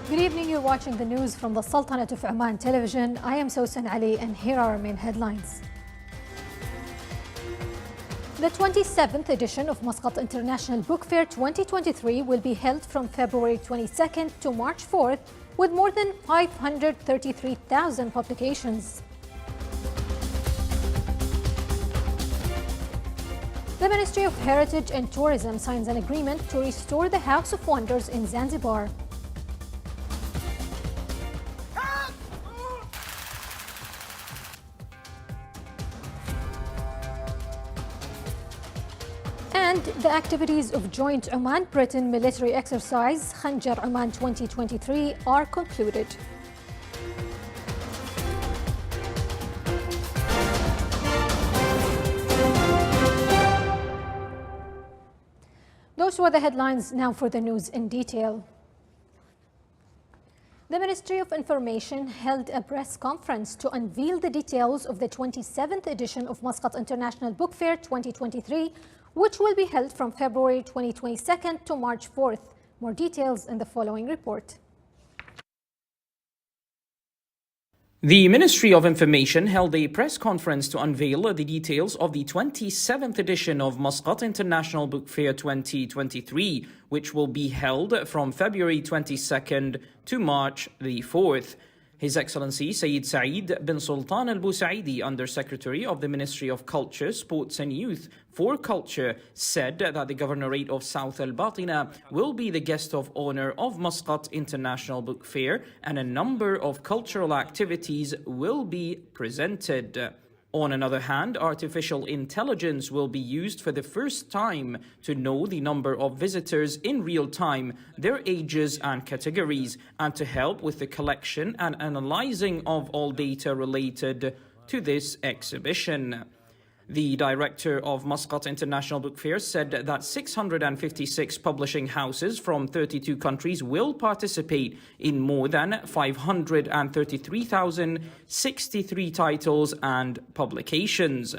Good evening, you're watching the news from the Sultanate of Oman television. I am Sosan Ali and here are our main headlines. The 27th edition of Muscat International Book Fair 2023 will be held from February 22nd to March 4th with more than 533,000 publications. The Ministry of Heritage and Tourism signs an agreement to restore the House of Wonders in Zanzibar. And the activities of joint Oman-Britain military exercise Khanjar Oman 2023 are concluded. Those were the headlines. Now for the news in detail. The Ministry of Information held a press conference to unveil the details of the 27th edition of Muscat International Book Fair 2023, which will be held from February 22nd to March 4th. More details in the following report. The Ministry of Information held a press conference to unveil the details of the 27th edition of Muscat International Book Fair 2023, which will be held from February 22nd to March the 4th. His Excellency Sayyid Saeed bin Sultan al-Busaidi, Under-Secretary of the Ministry of Culture, Sports and Youth for Culture, said that the Governorate of South Al-Batina will be the guest of honor of Muscat International Book Fair and a number of cultural activities will be presented. On another hand, artificial intelligence will be used for the first time to know the number of visitors in real time, their ages and categories, and to help with the collection and analyzing of all data related to this exhibition. The director of Muscat International Book Fair said that 656 publishing houses from 32 countries will participate in more than 533,063 titles and publications.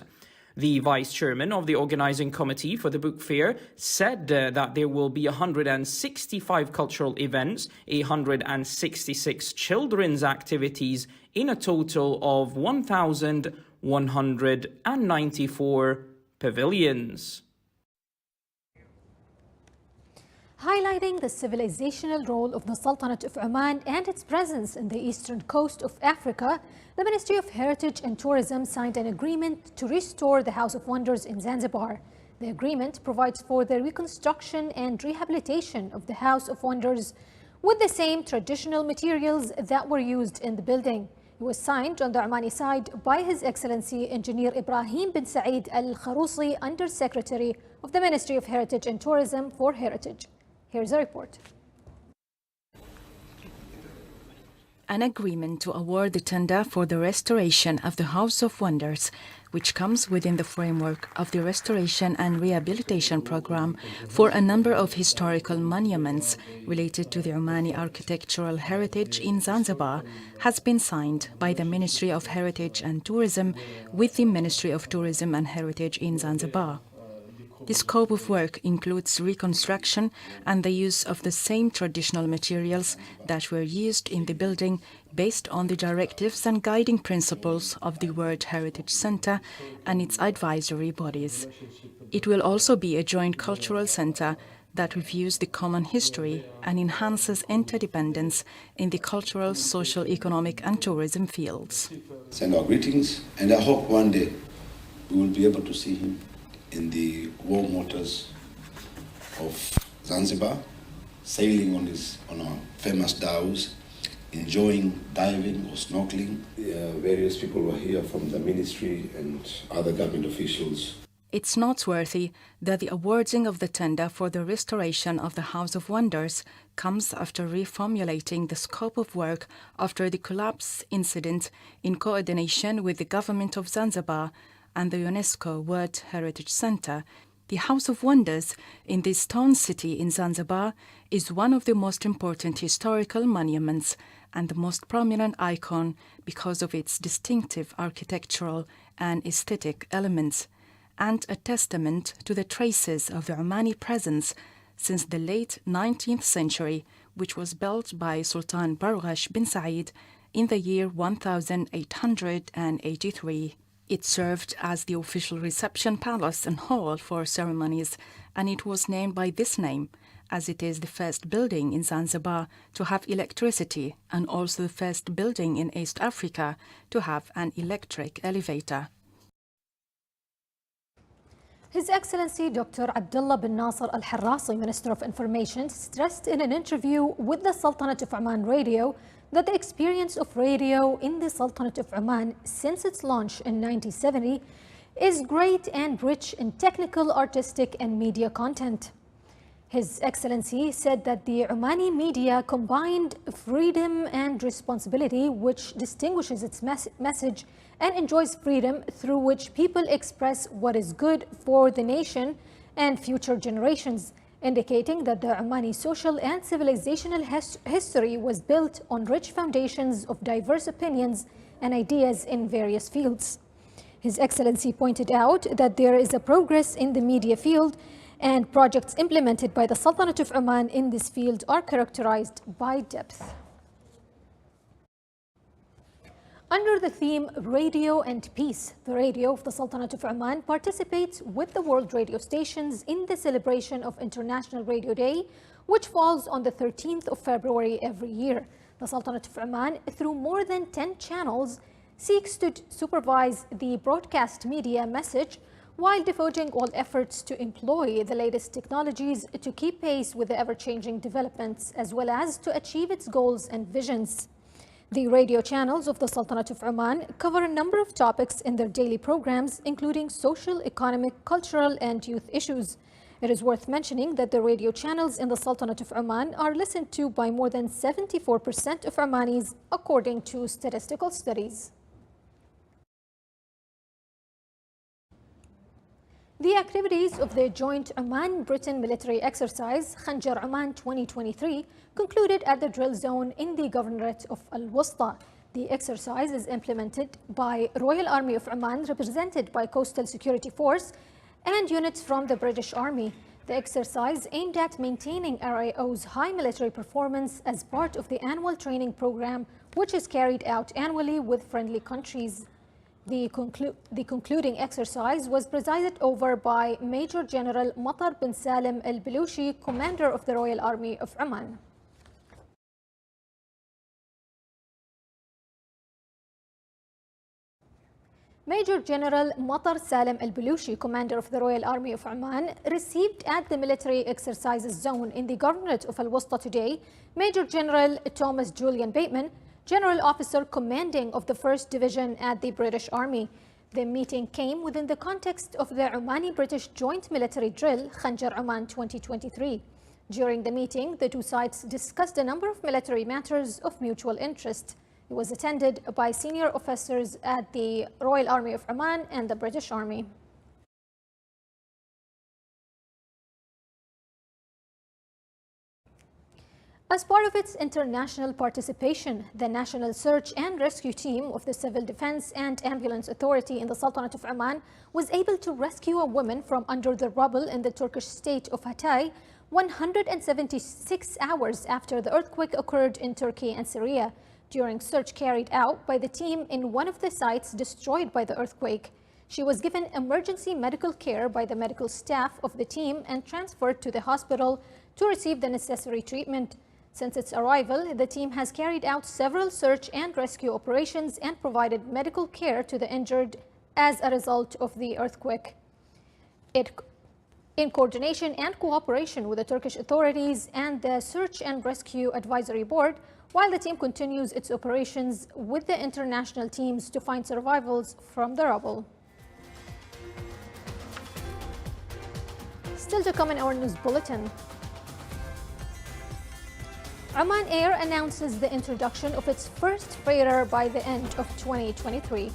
The vice chairman of the organizing committee for the book fair said that there will be 165 cultural events, 166 children's activities in a total of 1,194 pavilions. Highlighting the civilizational role of the Sultanate of Oman and its presence in the eastern coast of Africa, the Ministry of Heritage and Tourism signed an agreement to restore the House of Wonders in Zanzibar. The agreement provides for the reconstruction and rehabilitation of the House of Wonders with the same traditional materials that were used in the building. It was signed on the Omani side by His Excellency Engineer Ibrahim bin Saeed Al Kharousi, Under-Secretary of the Ministry of Heritage and Tourism for Heritage. Here's a report. An agreement to award the tender for the restoration of the House of Wonders, which comes within the framework of the Restoration and Rehabilitation Program for a number of historical monuments related to the Omani architectural heritage in Zanzibar, has been signed by the Ministry of Heritage and Tourism with the Ministry of Tourism and Heritage in Zanzibar. The scope of work includes reconstruction and the use of the same traditional materials that were used in the building based on the directives and guiding principles of the World Heritage Center and its advisory bodies. It will also be a joint cultural center that reviews the common history and enhances interdependence in the cultural, social, economic and tourism fields. Send our greetings, and I hope one day we will be able to see him in the warm waters of Zanzibar, sailing on our famous dhows, enjoying diving or snorkeling. Various people were here from the ministry and other government officials. It's noteworthy that the awarding of the tender for the restoration of the House of Wonders comes after reformulating the scope of work after the collapse incident in coordination with the government of Zanzibar and the UNESCO World Heritage Center. The House of Wonders in the Stone City in Zanzibar is one of the most important historical monuments and the most prominent icon because of its distinctive architectural and aesthetic elements, and a testament to the traces of the Omani presence since the late 19th century which was built by Sultan Barghash bin Said in the year 1883. It served as the official reception palace and hall for ceremonies, and it was named by this name, as it is the first building in Zanzibar to have electricity and also the first building in East Africa to have an electric elevator. His Excellency Dr. Abdullah bin Nasser Al-Harrasi, Minister of Information, stressed in an interview with the Sultanate of Oman Radio that the experience of radio in the Sultanate of Oman since its launch in 1970 is great and rich in technical, artistic and media content. His Excellency said that the Omani media combined freedom and responsibility, which distinguishes its message, and enjoys freedom through which people express what is good for the nation and future generations, indicating that the Omani social and civilizational history was built on rich foundations of diverse opinions and ideas in various fields. His Excellency pointed out that there is a progress in the media field, and projects implemented by the Sultanate of Oman in this field are characterized by depth. Under the theme Radio and Peace, the radio of the Sultanate of Oman participates with the world radio stations in the celebration of International Radio Day, which falls on the 13th of February every year. The Sultanate of Oman, through more than 10 channels, seeks to supervise the broadcast media message while devoting all efforts to employ the latest technologies to keep pace with the ever-changing developments, as well as to achieve its goals and visions. The radio channels of the Sultanate of Oman cover a number of topics in their daily programs, including social, economic, cultural, and youth issues. It is worth mentioning that the radio channels in the Sultanate of Oman are listened to by more than 74% of Omanis, according to statistical studies. The activities of the joint Oman-Britain military exercise, Khanjar Oman 2023, concluded at the drill zone in the Governorate of Al-Wusta. The exercise is implemented by Royal Army of Oman, represented by Coastal Security Force, and units from the British Army. The exercise aimed at maintaining RAO's high military performance as part of the annual training program, which is carried out annually with friendly countries. The concluding exercise was presided over by Major General Matar bin Salim al-Balushi, Commander of the Royal Army of Oman. Major General Matar Salim al-Balushi, Commander of the Royal Army of Oman, received at the military exercises zone in the Governorate of Al-Wusta today Major General Thomas Julian Bateman, General Officer Commanding of the 1st Division at the British Army. The meeting came within the context of the Omani-British joint military drill, Khanjar Oman 2023. During the meeting, the two sides discussed a number of military matters of mutual interest. It was attended by senior officers at the Royal Army of Oman and the British Army. As part of its international participation, the National Search and Rescue Team of the Civil Defense and Ambulance Authority in the Sultanate of Oman was able to rescue a woman from under the rubble in the Turkish state of Hatay 176 hours after the earthquake occurred in Turkey and Syria, during search carried out by the team in one of the sites destroyed by the earthquake. She was given emergency medical care by the medical staff of the team and transferred to the hospital to receive the necessary treatment. Since its arrival, the team has carried out several search and rescue operations and provided medical care to the injured as a result of the earthquake. In coordination and cooperation with the Turkish authorities and the Search and Rescue Advisory Board, while the team continues its operations with the international teams to find survivals from the rubble. Still to come in our news bulletin. Oman Air announces the introduction of its first freighter by the end of 2023.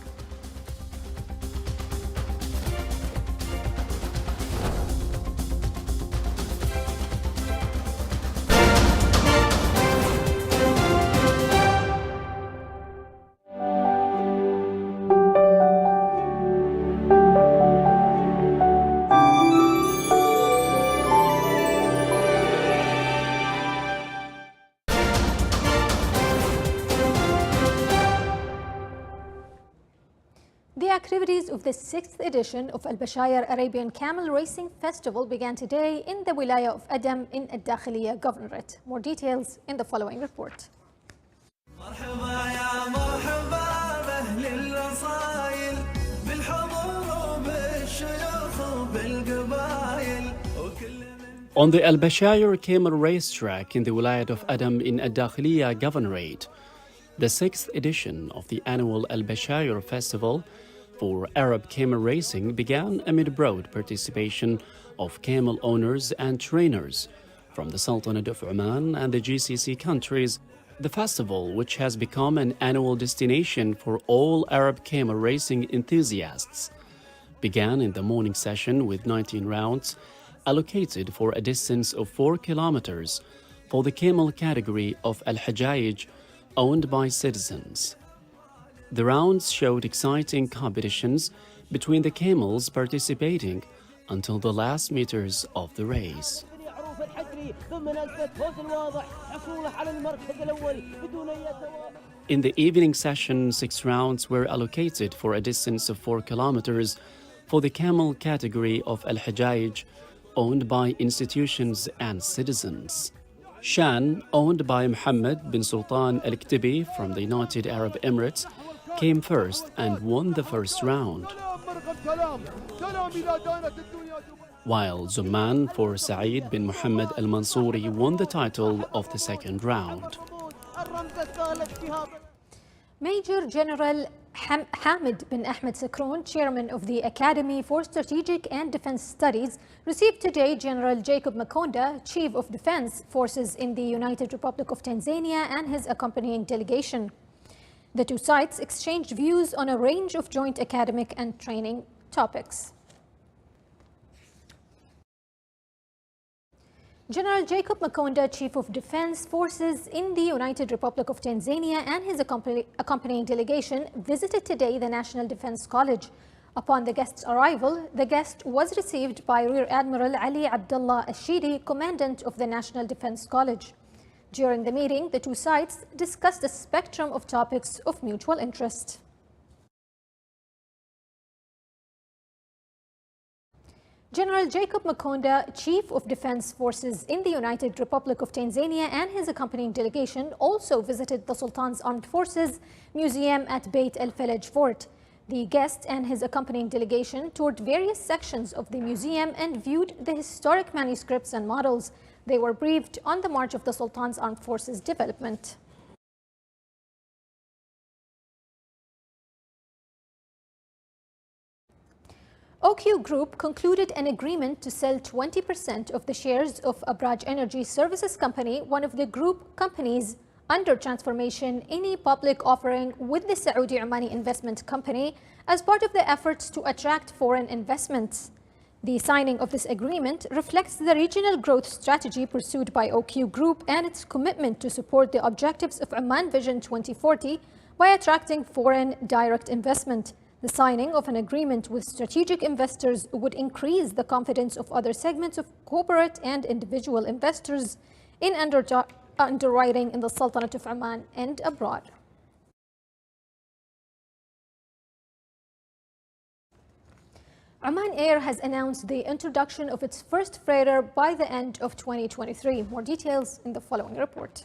activities of the 6th edition of Al-Bashair Arabian Camel Racing Festival began today in the Wilaya of Adam in Al-Dakhiliya Governorate. More details in the following report. On the Al-Bashair Camel Racetrack in the Wilayat of Adam in Al-Dakhiliya Governorate, the 6th edition of the annual Al-Bashair Festival for Arab camel racing began amid broad participation of camel owners and trainers from the Sultanate of Oman and the GCC countries. The festival, which has become an annual destination for all Arab camel racing enthusiasts, began in the morning session with 19 rounds allocated for a distance of 4 kilometers for the camel category of Al-Hajjaj owned by citizens. The rounds showed exciting competitions between the camels participating until the last meters of the race. In the evening session, 6 rounds were allocated for a distance of 4 kilometers for the camel category of Al-Hajjaj owned by institutions and citizens. Shan, owned by Mohammed bin Sultan Al-Ktibi from the United Arab Emirates, came first and won the first round, while Zumman for Saeed bin Mohammed Al-Mansouri won the title of the second round. Major General Hamid bin Ahmed Sakroon, chairman of the Academy for Strategic and Defense Studies, received today General Jacob Makonda, Chief of Defense Forces in the United Republic of Tanzania, and his accompanying delegation. The two sides exchanged views on a range of joint academic and training topics. General Jacob Makonda, Chief of Defense Forces in the United Republic of Tanzania, and his accompanying delegation visited today the National Defense College. Upon the guest's arrival, the guest was received by Rear Admiral Ali Abdullah Ashidi, Commandant of the National Defense College. During the meeting, the two sides discussed a spectrum of topics of mutual interest. General Jacob Makonda, Chief of Defense Forces in the United Republic of Tanzania, and his accompanying delegation also visited the Sultan's Armed Forces Museum at Beit el-Falaj Fort. The guest and his accompanying delegation toured various sections of the museum and viewed the historic manuscripts and models. They were briefed on the march of the Sultan's Armed Forces development. OQ Group concluded an agreement to sell 20% of the shares of Abraj Energy Services Company, one of the group companies under transformation, in a public offering with the Saudi Omani Investment Company as part of the efforts to attract foreign investments. The signing of this agreement reflects the regional growth strategy pursued by OQ Group and its commitment to support the objectives of Oman Vision 2040 by attracting foreign direct investment. The signing of an agreement with strategic investors would increase the confidence of other segments of corporate and individual investors in underwriting in the Sultanate of Oman and abroad. Oman Air has announced the introduction of its first freighter by the end of 2023. More details in the following report.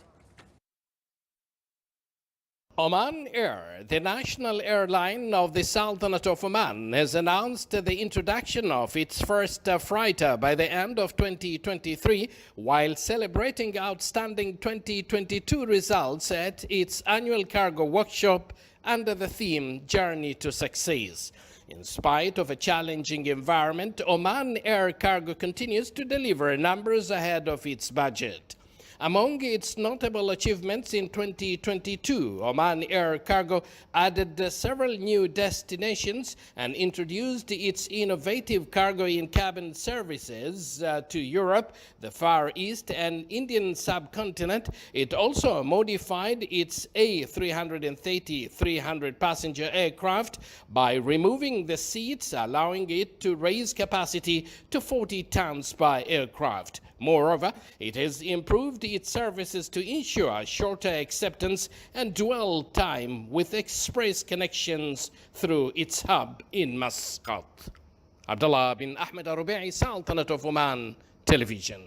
Oman Air, the national airline of the Sultanate of Oman, has announced the introduction of its first freighter by the end of 2023 while celebrating outstanding 2022 results at its annual cargo workshop under the theme Journey to Success. In spite of a challenging environment, Oman Air Cargo continues to deliver numbers ahead of its budget. Among its notable achievements in 2022, Oman Air Cargo added several new destinations and introduced its innovative cargo in-cabin services to Europe, the Far East, and Indian subcontinent. It also modified its A330 300-passenger aircraft by removing the seats, allowing it to raise capacity to 40 tons per aircraft. Moreover, it has improved its services to ensure shorter acceptance and dwell time with express connections through its hub in Muscat. Abdullah bin Ahmed Al-Rubi'i, Sultanate of Oman Television.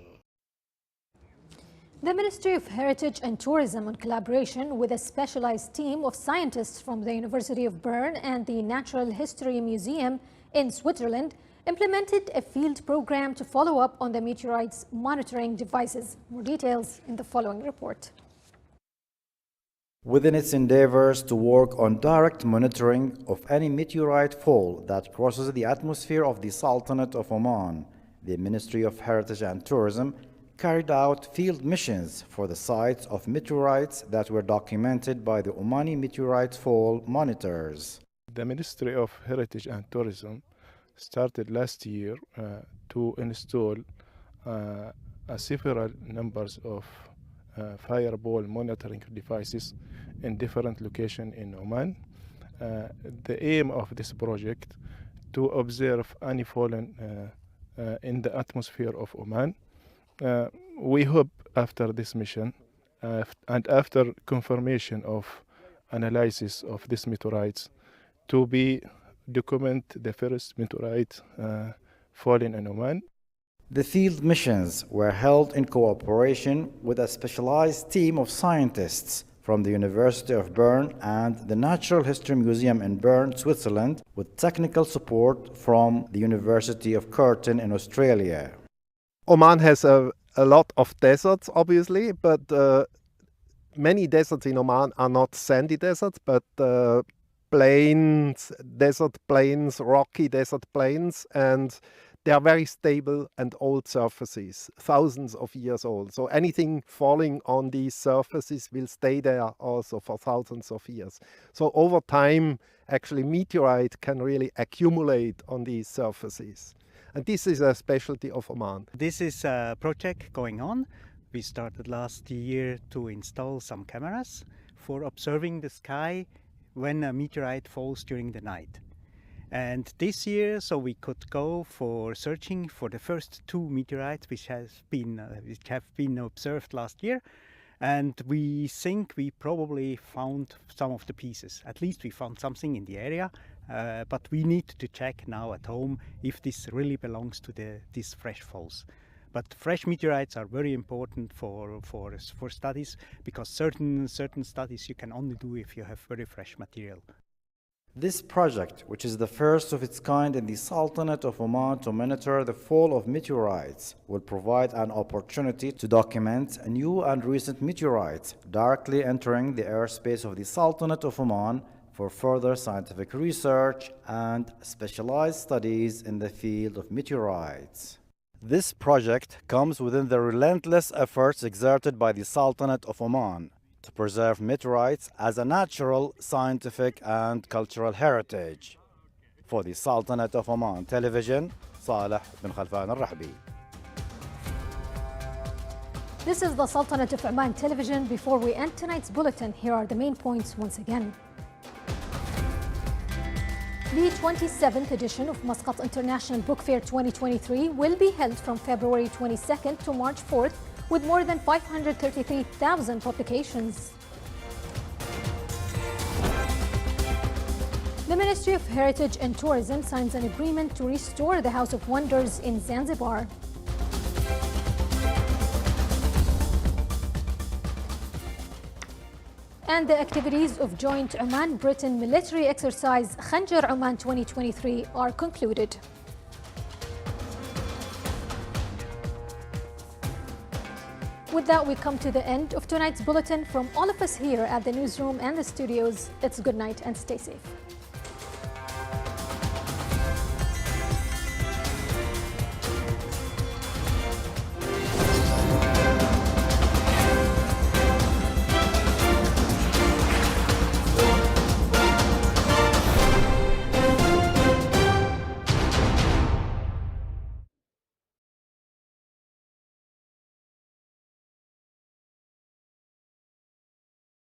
The Ministry of Heritage and Tourism, in collaboration with a specialized team of scientists from the University of Bern and the Natural History Museum in Switzerland, implemented a field program to follow up on the meteorites monitoring devices. More details in the following report. Within its endeavors to work on direct monitoring of any meteorite fall that crosses the atmosphere of the Sultanate of Oman, the Ministry of Heritage and Tourism carried out field missions for the sites of meteorites that were documented by the Omani Meteorite Fall monitors. The Ministry of Heritage and Tourism started last year to install several numbers of fireball monitoring devices in different locations in Oman. The aim of this project to observe any fallen in the atmosphere of Oman. We hope after this mission and after confirmation of analysis of these meteorites to document the first meteorite falling in Oman. The field missions were held in cooperation with a specialized team of scientists from the University of Bern and the Natural History Museum in Bern, Switzerland, with technical support from the University of Curtin in Australia. Oman has a lot of deserts, obviously, but many deserts in Oman are not sandy deserts, but plains, desert plains, rocky desert plains, and they are very stable and old surfaces, thousands of years old. So anything falling on these surfaces will stay there also for thousands of years. So over time, actually, meteorite can really accumulate on these surfaces. And this is a specialty of Oman. This is a project going on. We started last year to install some cameras for observing the sky when a meteorite falls during the night. And this year, so we could go for searching for the first two meteorites which have been observed last year. And we think we probably found some of the pieces. At least we found something in the area, but we need to check now at home if this really belongs to these fresh falls. But fresh meteorites are very important for studies, because certain studies you can only do if you have very fresh material. This project, which is the first of its kind in the Sultanate of Oman to monitor the fall of meteorites, will provide an opportunity to document new and recent meteorites directly entering the airspace of the Sultanate of Oman for further scientific research and specialized studies in the field of meteorites. This project comes within the relentless efforts exerted by the Sultanate of Oman to preserve meteorites as a natural, scientific and cultural heritage. For the Sultanate of Oman Television, Saleh bin Khalfan al-Rahbi. This is the Sultanate of Oman Television. Before we end tonight's bulletin, here are the main points once again. The 27th edition of Muscat International Book Fair 2023 will be held from February 22nd to March 4th with more than 533,000 publications. The Ministry of Heritage and Tourism signs an agreement to restore the House of Wonders in Zanzibar. And the activities of joint Oman-Britain military exercise Khanjar Oman 2023 are concluded. With that, we come to the end of tonight's bulletin. From all of us here at the newsroom and the studios, it's good night and stay safe.